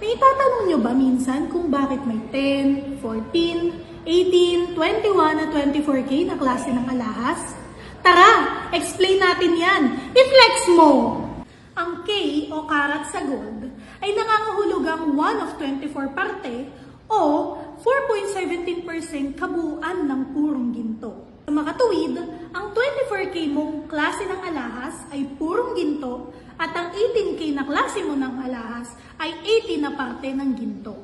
Naitatanong nyo ba minsan kung bakit may 10, 14, 18, 21 at 24K na klase ng alahas? Tara, explain natin yan. I-flex mo! Ang K o karat sa gold ay nangangahulugang 1 of 24 parte o 4.17% kabuuan ng purong ginto. Sa makatuwid, ang 24K mong klase ng alahas ay purong ginto at ang 18K na klase mo ng alahas ay 18 na parte ng ginto.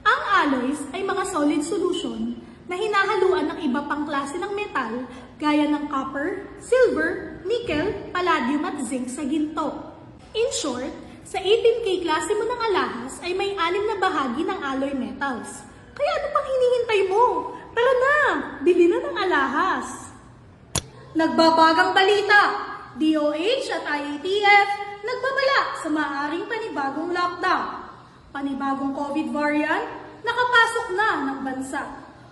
Ang alloys ay mga solid solution na hinahaluan ng iba pang klase ng metal gaya ng copper, silver, nickel, palladium at zinc sa ginto. In short, sa 18K klase mo ng alahas ay may 6 na bahagi ng alloy metals. Kaya ano pang hinihintay mo? Tara na, bili na ng alahas. Nagbabagang balita! DOH at IATF nagbabala sa maaaring panibagong lockdown. Panibagong COVID variant nakapasok na ng bansa.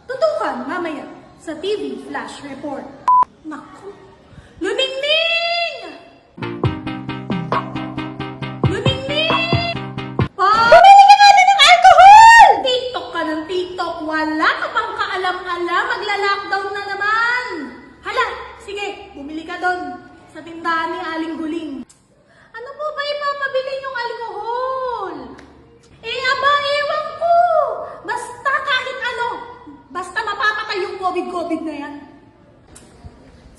Tutukan mamaya sa TV Flash Report. Naku! Luningning! Luningning! Bumili ka nga ng alcohol! TikTok ka ng TikTok. Wala ka pang kaalam-alam. Magla-lockdown na naman. Hala, sige, bumili ka doon sa tindahan ni Aling Guling. Ano po ba ipapabili yung alcohol? Aba, ewan ko. Basta kahit ano. Basta mapapatay yung COVID na yan.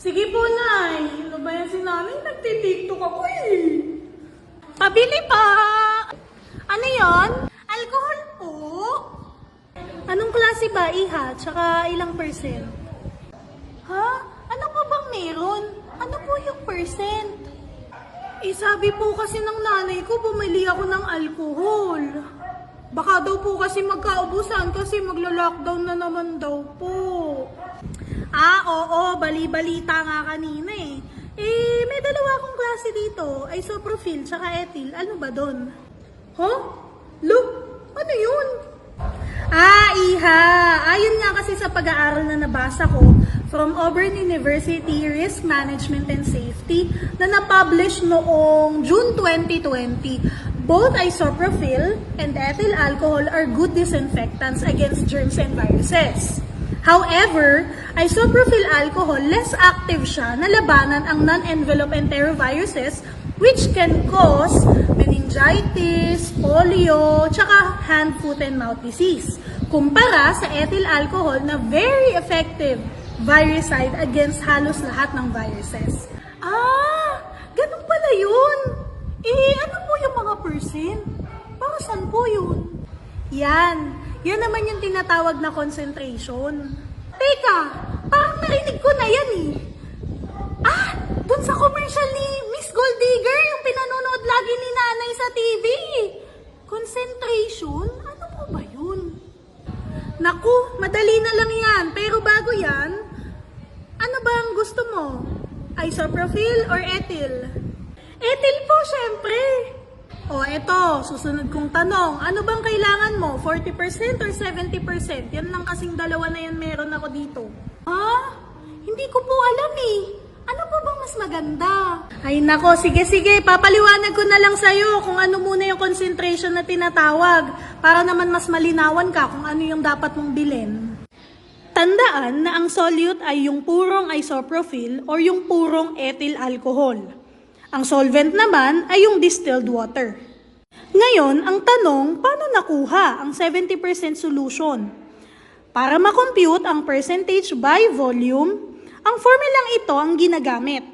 Sige po, Nay. Ano ba yan si Nanay? Nagtitiktok ako eh. Pabili pa. Ano yon? Alcohol po. Anong klase ba, Iha? Tsaka ilang percent? Ha? Ano pa bang meron? Ano po yung percent? Sabi po kasi ng nanay ko, bumili ako ng alcohol. Baka daw po kasi magkaubusan kasi maglo-lockdown na naman daw po. Oo, bali-balita nga kanina eh. May dalawa akong klase dito, isopropyl tsaka ethyl. Ano ba doon? Huh? Look, ano yun? Iha, ayon nga kasi sa pag-aaral na nabasa ko from Auburn University Risk Management and Safety na na-publish noong June 2020, both isopropyl and ethyl alcohol are good disinfectants against germs and viruses. However, isopropyl alcohol, less active siya na labanan ang non-envelope enteroviruses which can cause meningitis, polio, tsaka hand, foot, and mouth disease. Kumpara sa ethyl alcohol na very effective viricide against halos lahat ng viruses. Ganun pala yun. Ano po yung mga percent? Para saan po yun? Yan naman yung tinatawag na concentration. Teka, parang narinig ko na yan eh. Dun sa commercial ni Miss Gold Digger, yung pinanonood lagi ni Nanay sa TV. Concentration? Ano po ba yun? Naku, madali na lang yan. Pero bago yan, ano ba ang gusto mo? Isopropyl or ethyl? Ethyl po, syempre. Eto, susunod kong tanong. Ano bang kailangan mo? 40% or 70%? Yan lang kasing dalawa na yan meron ako dito. Hindi ko po alam eh. Ano po bang mas maganda? Ay nako, sige, papaliwanag ko na lang sa'yo kung ano muna yung concentration na tinatawag para naman mas malinawan ka kung ano yung dapat mong bilhin. Tandaan na ang solute ay yung purong isopropyl or yung purong ethyl alcohol. Ang solvent naman ay yung distilled water. Ngayon, ang tanong, paano nakuha ang 70% solution? Para makompute ang percentage by volume, ang formulang ito ang ginagamit.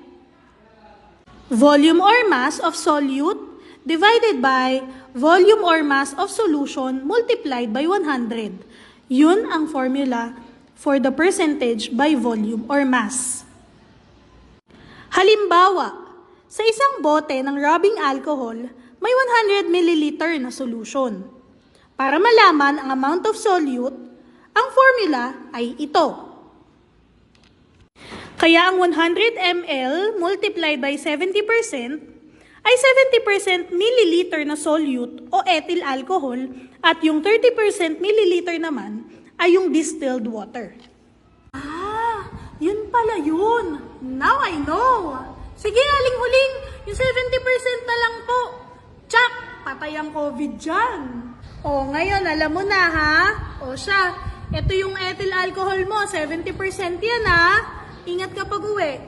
Volume or mass of solute divided by volume or mass of solution multiplied by 100. Yun ang formula for the percentage by volume or mass. Halimbawa, sa isang bote ng rubbing alcohol, may 100 ml na solution. Para malaman ang amount of solute, ang formula ay ito. Kaya ang 100 ml multiplied by 70% ay 70% milliliter na solute o ethyl alcohol at yung 30% milliliter naman ay yung distilled water. Yun pala yun. Now I know. Sige, aling-huling, yung 70% na lang po. Tsak, patay kayang COVID dyan. O, ngayon, alam mo na, ha? O siya, ito yung ethyl alcohol mo, 70% yan, ha? Ingat ka pag uwi.